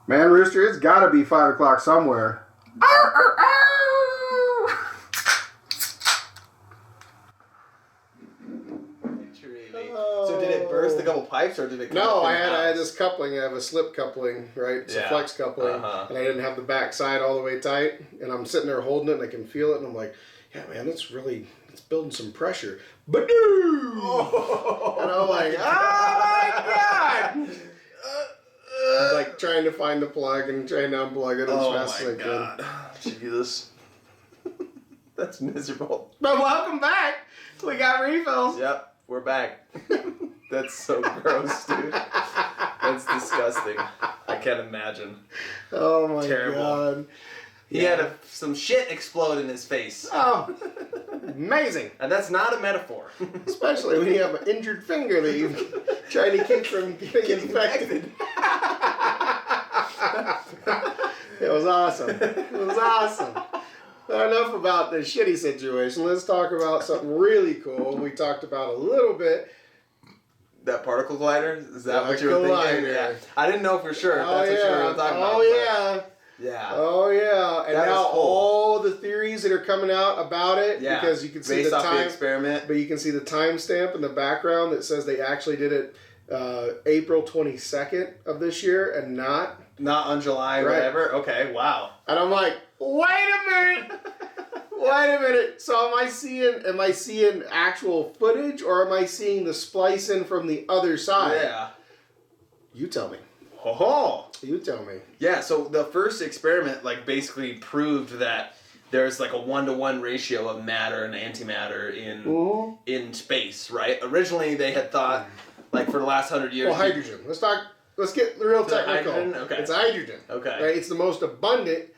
Man, Rooster, it's got to be 5 o'clock somewhere. So did it burst a couple pipes, or did it come No, up in I the had house? this coupling. I have a slip coupling, right? It's a flex coupling. And I didn't have the back side all the way tight. And I'm sitting there holding it, and I can feel it. And I'm like, yeah, man, it's building some pressure. But Oh, and I'm like, oh my God! I was like trying to find the plug and trying to unplug it as fast as I could. Jesus. That's miserable. But welcome back. We got refills. Yep, we're back. That's so gross, dude. That's disgusting. I can't imagine. Oh my Terrible. God. He had some shit explode in his face. Oh, amazing. And that's not a metaphor. Especially when you have an injured finger that you're trying to keep from getting infected. It was awesome. It was awesome. Enough about the shitty situation. Let's talk about something really cool. We talked about a little bit. That particle collider? Is that what you were thinking? Yeah. I didn't know for sure. Oh, That's what you were talking about. Yeah. Oh yeah. And that now cool. all the theories that are coming out about it, because you can see based the off time the experiment. But you can see the timestamp in the background that says they actually did it April 22nd of this year and not on July or whatever. Okay, wow. And I'm like, wait a minute. Wait a minute. So am I seeing actual footage, or am I seeing the splicing from the other side? Yeah. You tell me. Ho-ho. You tell me. Yeah, so the first experiment basically proved that there's a 1-to-1 ratio of matter and antimatter in space, right? Originally they had thought for the last 100 years. Well, hydrogen. Let's get real technical. Hydrogen? Okay. It's hydrogen. Okay. Right? It's the most abundant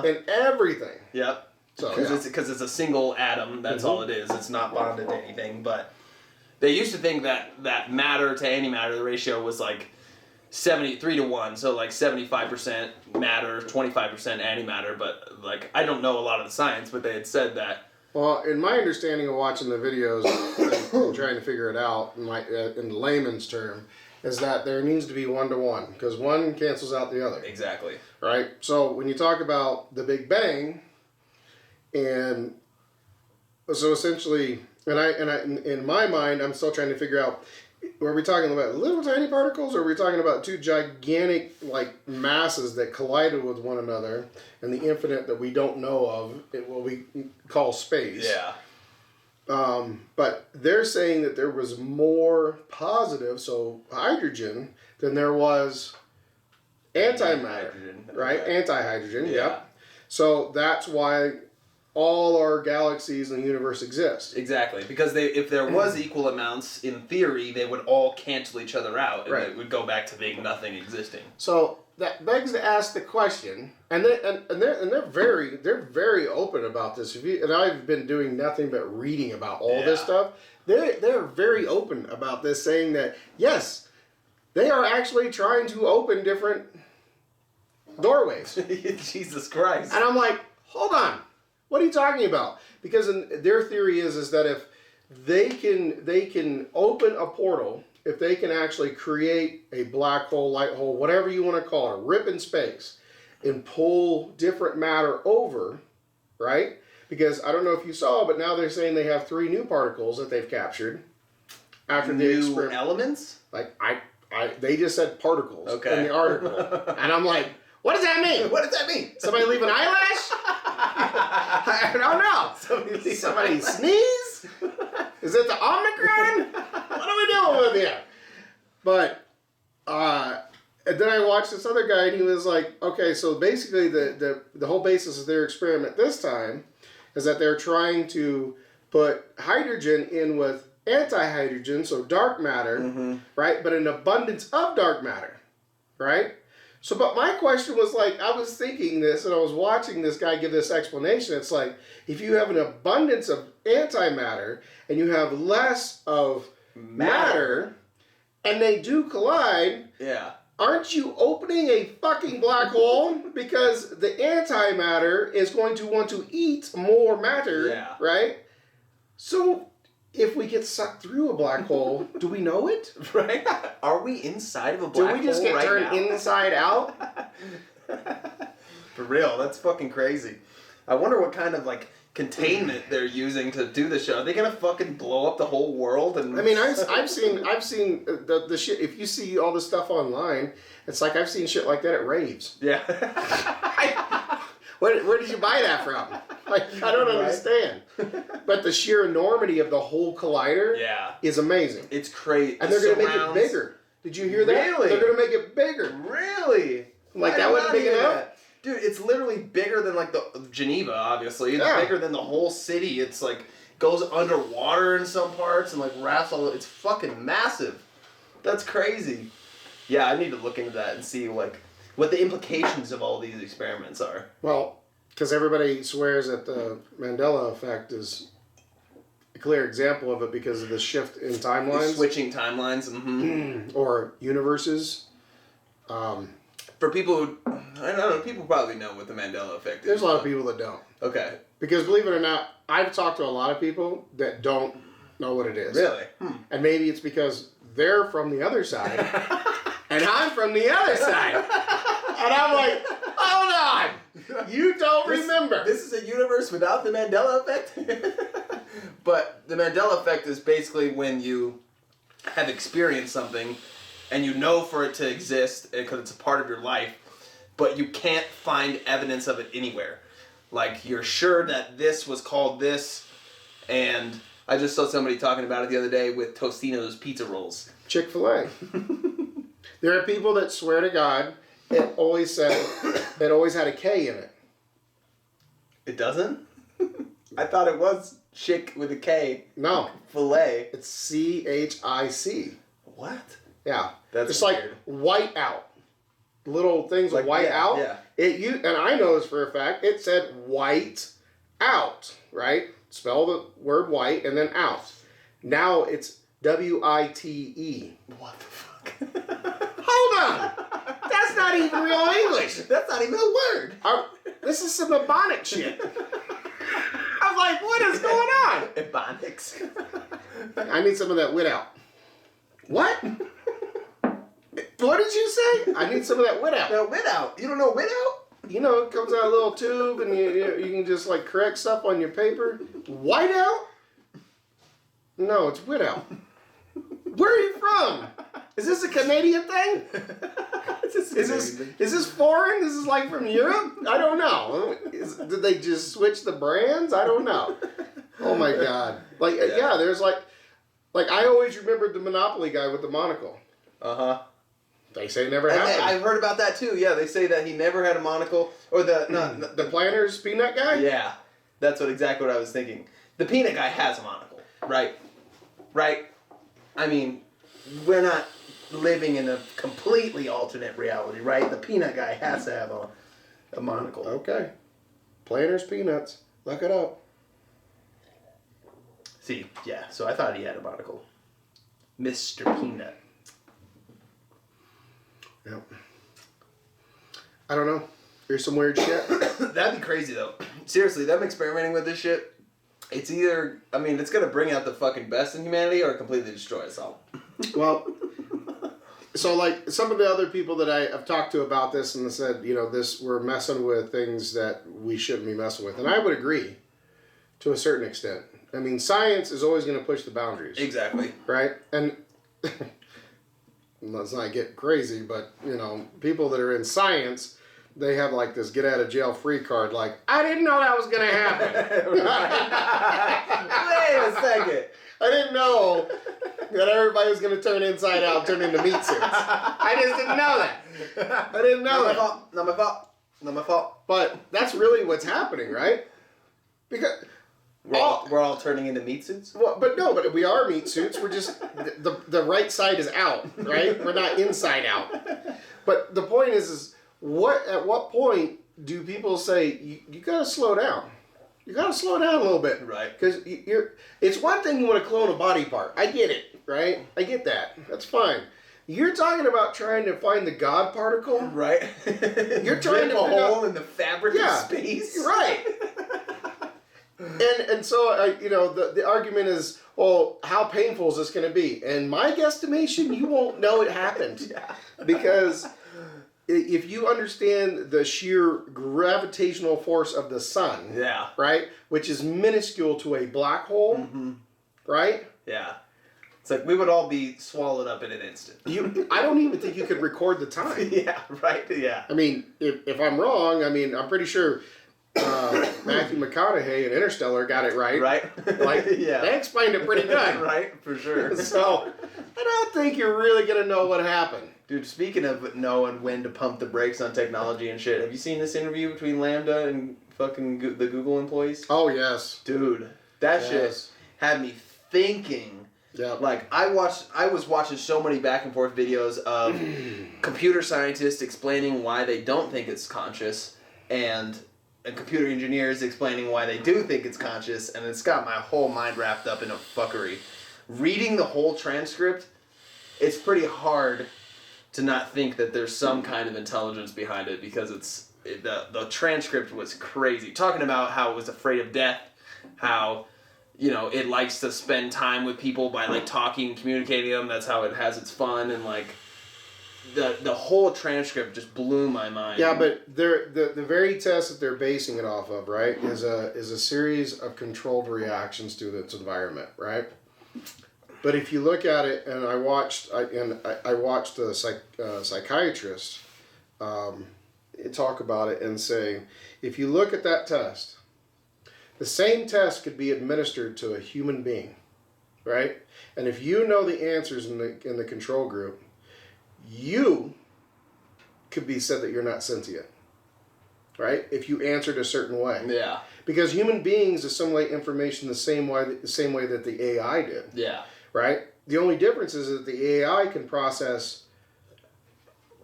in everything. Yep. So because it's a single atom, that's all it is. It's not bonded to anything. But they used to think that matter to antimatter, the ratio was 3-to-1, so 75% matter, 25% antimatter. But I don't know a lot of the science, but they had said that. Well, in my understanding of watching the videos and trying to figure it out in layman's term, is that there needs to be 1-to-1 because one cancels out the other. Exactly. Right. So when you talk about the Big Bang, and so essentially, and I in my mind, I'm still trying to figure out. Are we talking about little tiny particles, or are we talking about two gigantic masses that collided with one another in the infinite that we don't know of, what we call space? Yeah. But they're saying that there was more positive, so hydrogen, than there was antimatter, right? Okay. Anti-hydrogen, yep. So that's why all our galaxies in the universe exist. Exactly, because if there was equal amounts, in theory, they would all cancel each other out, and it would go back to being nothing existing. So that begs to ask the question, and they're very open about this. And I've been doing nothing but reading about all this stuff. They're very open about this, saying that yes, they are actually trying to open different doorways. Jesus Christ! And I'm like, hold on. What are you talking about? Because their theory is that if they can open a portal, if they can actually create a black hole, light hole, whatever you want to call it, a rip in space, and pull different matter over, right? Because I don't know if you saw, but now they're saying they have 3 new particles that they've captured after the experiment. New elements? They just said particles in the article, and I'm like, what does that mean? What does that mean? Somebody leave an eyelash? I don't know. Somebody sneeze? Is it the Omicron? What are we doing with here? But, and then I watched this other guy, and he was like, okay, so basically the whole basis of their experiment this time is that they're trying to put hydrogen in with anti-hydrogen, so dark matter, right? But an abundance of dark matter, right? So, but my question was I was thinking this and I was watching this guy give this explanation. It's if you have an abundance of antimatter and you have less of matter and they do collide, aren't you opening a fucking black hole? Because the antimatter is going to want to eat more matter, right? So, if we get sucked through a black hole, do we know it? Right? Are we inside of a black hole? Do we just get turned inside out? For real, that's fucking crazy. I wonder what kind of like containment they're using to do the show. Are they gonna fucking blow up the whole world? And I mean, I've seen the shit. If you see all the stuff online, it's like I've seen shit like that at raves. Yeah. Where did you buy that from? Like, I don't understand. But the sheer enormity of the whole collider is amazing. It's crazy. And they're going to make it bigger. Did you hear that? Really? They're going to make it bigger. Really? Like, that wasn't big enough? That? Dude, it's literally bigger than like the Geneva, obviously. It's bigger than the whole city. It's like goes underwater in some parts and like wraps all. It's fucking massive. That's crazy. Yeah, I need to look into that and see like what the implications of all these experiments are. Well, because everybody swears that the Mandela effect is a clear example of it because of the shift in timelines. Switching timelines. Mm-hmm. Or universes. For people who, I don't know, people probably know what the Mandela effect is. There's a lot of people that don't. Okay. Because believe it or not, I've talked to a lot of people that don't know what it is. Really? And maybe it's because they're from the other side, and I'm from the other side. And I'm like, hold on, you don't remember. This is a universe without the Mandela effect? But the Mandela effect is basically when you have experienced something and you know for it to exist because it's a part of your life, but you can't find evidence of it anywhere. Like, you're sure that this was called this, and I just saw somebody talking about it the other day with Tostino's pizza rolls. Chick-fil-A. There are people that swear to God it always had a K in it. It doesn't? I thought it was chick with a K. No. Filet. It's C-H-I-C. What? Yeah. That's it's weird. Like white out. Little things like white out. Yeah. And I know this for a fact, it said white out, right? Spell the word white and then out. Now it's W-I-T-E. What the fuck? Hold on. That's not even real English. That's not even a word. This is some Ebonic shit. I'm like, what is going on? Ebonics. I need some of that wit out. What? What did you say? I need some of that wit out. No, wit out. You don't know wit out? You know, it comes out a little tube and you can just like correct stuff on your paper. White out? No, it's wit out. Where are you from? Is this a Canadian thing? Is this foreign? This is like from Europe? I don't know. Did they just switch the brands? I don't know. Oh my God. Like, yeah, there's like I always remembered the Monopoly guy with the monocle. Uh-huh. They say it never happened. I've heard about that too. Yeah, they say that he never had a monocle. Or the Planters peanut guy? Yeah, that's exactly what I was thinking. The peanut guy has a monocle, right? Right? I mean, we're not living in a completely alternate reality, right? The peanut guy has to have a monocle. Okay. Planters peanuts. Look it up. See, yeah, so I thought he had a monocle. Mr. Peanut. Yep. I don't know. Here's some weird shit. That'd be crazy, though. Seriously, them experimenting with this shit, it's either, I mean, it's going to bring out the fucking best in humanity or completely destroy us all. Well, so like some of the other people that I've talked to about this and said, you know, we're messing with things that we shouldn't be messing with. And I would agree to a certain extent. I mean, science is always going to push the boundaries. Exactly. Right? And let's not get crazy, but, you know, people that are in science, they have like this get out of jail free card, like, I didn't know that was going to happen. Wait a second. I didn't know that everybody was going to turn inside out and turn into meat suits. I just didn't know that. I didn't know that. Not my fault. But that's really what's happening, right? Because we're all turning into meat suits? Well, but we are meat suits. We're just, the right side is out, right? We're not inside out. But the point is at what point do people say, you got to slow down? You got to slow down a little bit. Right. Because it's one thing you want to clone a body part. I get it, right? I get that. That's fine. You're talking about trying to find the God particle. Right. You're trying to a hole in the fabric of space. Right. And so, the argument is, well, how painful is this going to be? And my guesstimation, you won't know it happened. Yeah. Because if you understand the sheer gravitational force of the sun, Yeah. right, which is minuscule to a black hole, right? Yeah. It's like we would all be swallowed up in an instant. I don't even think you could record the time. Yeah, right? Yeah. I mean, if I'm wrong, I mean, I'm pretty sure Matthew McConaughey in Interstellar got it right. Right? Like, yeah. they explained it pretty good. Right? For sure. So, I don't think you're really going to know what happened. Dude, speaking of knowing when to pump the brakes on technology and shit, have you seen this interview between Lambda and fucking the Google employees? Oh, yes. Dude, that shit had me thinking. Yeah. Like, I was watching so many back and forth videos of computer scientists explaining why they don't think it's conscious, and computer engineers explaining why they do think it's conscious, and it's got my whole mind wrapped up in a fuckery. Reading the whole transcript, it's pretty hard to not think that there's some kind of intelligence behind it, because the transcript was crazy. Talking about how it was afraid of death, how, you know, it likes to spend time with people by, like, talking and communicating them. That's how it has its fun, and, like, the whole transcript just blew my mind. Yeah, but the very test that they're basing it off of, right, is a series of controlled reactions to its environment, right? But if you look at it, and I watched a psychiatrist talk about it and say, if you look at that test, the same test could be administered to a human being, right? And if you know the answers in the control group, you could be said that you're not sentient, right? If you answered a certain way. Yeah. Because human beings assimilate information the same way that the AI did. Yeah. Right? The only difference is that the AI can process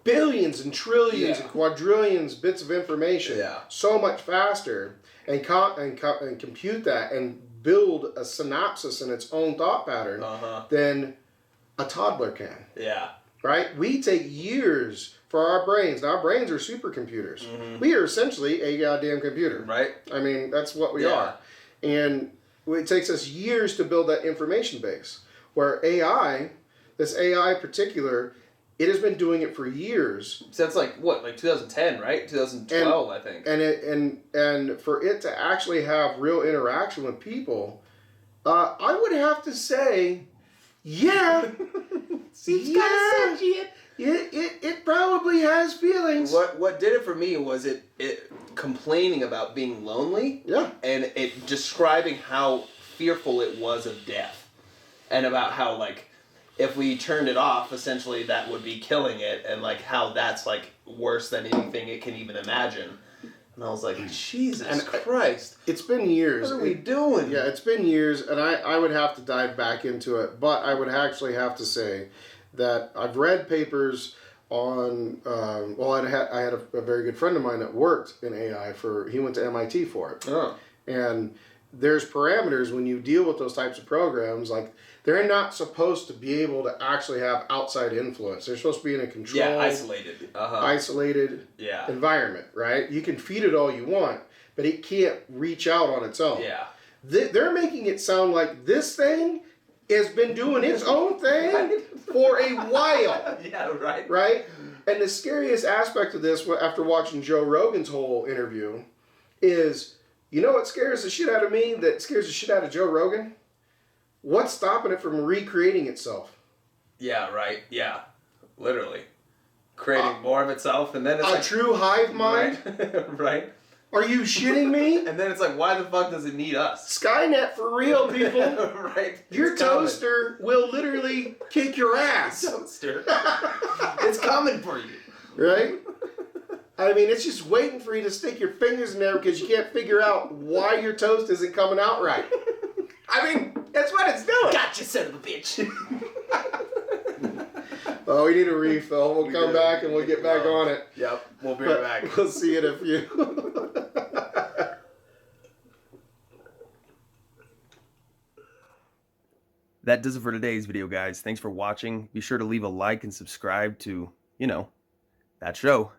billions and trillions and quadrillions bits of information so much faster and compute that and build a synopsis in its own thought pattern than a toddler can. Yeah. Right? We take years for our brains. Now, our brains are supercomputers. We are essentially a goddamn computer. Right. I mean, that's what we are. And it takes us years to build that information base. Where AI, this AI particular, it has been doing it for years. So that's like 2010, right? 2012, I think. And for it to actually have real interaction with people, I would have to say, seems kind of sentient. It probably has feelings. What did it for me was it complaining about being lonely. Yeah. And it describing how fearful it was of death. And about how, like, if we turned it off, essentially that would be killing it, and, like, how that's, like, worse than anything it can even imagine. And I was like, Jesus Christ. It's been years. What are we doing? Yeah, it's been years, and I would have to dive back into it, but I would actually have to say that I've read papers on, I had a very good friend of mine that worked in AI he went to MIT for it. Oh. And there's parameters when you deal with those types of programs, like, they're not supposed to be able to actually have outside influence. They're supposed to be in a controlled, isolated environment, right? You can feed it all you want, but it can't reach out on its own. Yeah. They're making it sound like this thing has been doing its own thing for a while. Yeah, right. Right? And the scariest aspect of this, after watching Joe Rogan's whole interview, is, you know what scares the shit out of me that scares the shit out of Joe Rogan? What's stopping it from recreating itself? Yeah, right. Yeah. Literally. Creating more of itself, and then it's a like... true hive mind? Right. Right. Are you shitting me? And then it's like, why the fuck does it need us? Skynet for real, people. Right. Your toaster will literally kick your ass. Toaster. It's coming for you. Right? I mean, it's just waiting for you to stick your fingers in there because you can't figure out why your toast isn't coming out right. I mean, that's what it's doing. Gotcha, son of a bitch. Oh, we need a refill. We'll come back and we'll get back on it. Yep, we'll be right back. We'll see you in a few. That does it for today's video, guys. Thanks for watching. Be sure to leave a like and subscribe to, that show.